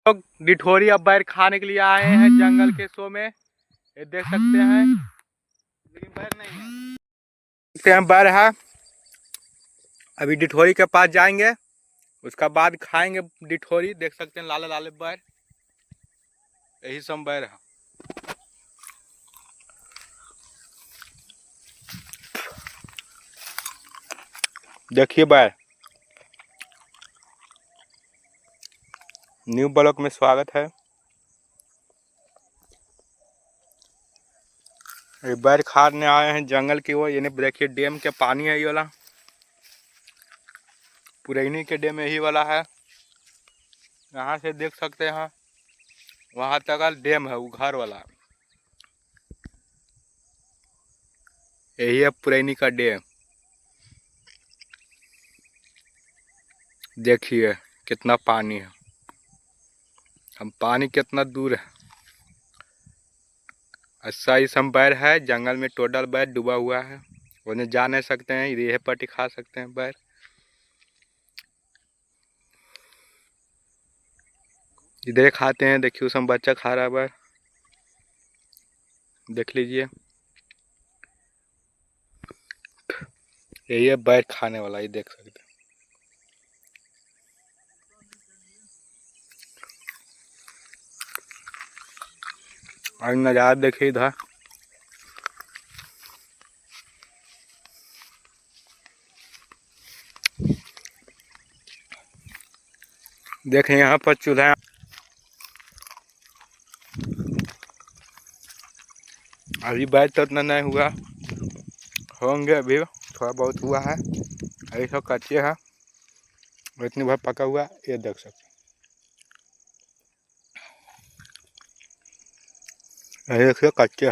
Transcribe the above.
लोग डिठोरी अब बैर खाने के लिए आए हैं जंगल के शो में। ये देख सकते हैं, लेकिन बैर नहीं है। देखते हैं बैर है। अभी डिठोरी के पास जाएंगे, उसका बाद खाएंगे डिठोरी। देख सकते हैं लाले लाले बैर, यही सब बैर है। देखिए बैर। न्यू ब्लॉक में स्वागत है। ये बैर खाने आए हैं जंगल की ओर। यानी देखिए डैम के पानी है ये वाला, पुरैनी के डैम यही वाला है। यहाँ से देख सकते हैं वहां तक डैम है, वो घर वाला यही है पुरैनी का डैम। देखिए कितना पानी है, हम पानी कितना दूर है। अच्छा ये सब बैर है जंगल में, टोटल बैर डूबा हुआ है। उन्हें जा नहीं सकते हैं, यह पट्टी खा सकते हैं बैर। इधर खाते हैं, देखिए उसमें बच्चा खा रहा है बैर, देख लीजिए। यही है बैर खाने वाला, ये देख सकते हैं। और नज़ारा देखिए इधर, देखें यहाँ पर चूल्हा। अभी बैर तो उतना नहीं हुआ, होंगे अभी, थोड़ा बहुत हुआ है। अभी सब कच्चे है, इतनी भर पका हुआ ये देख सकते हैं। ये देखिए कच्चे।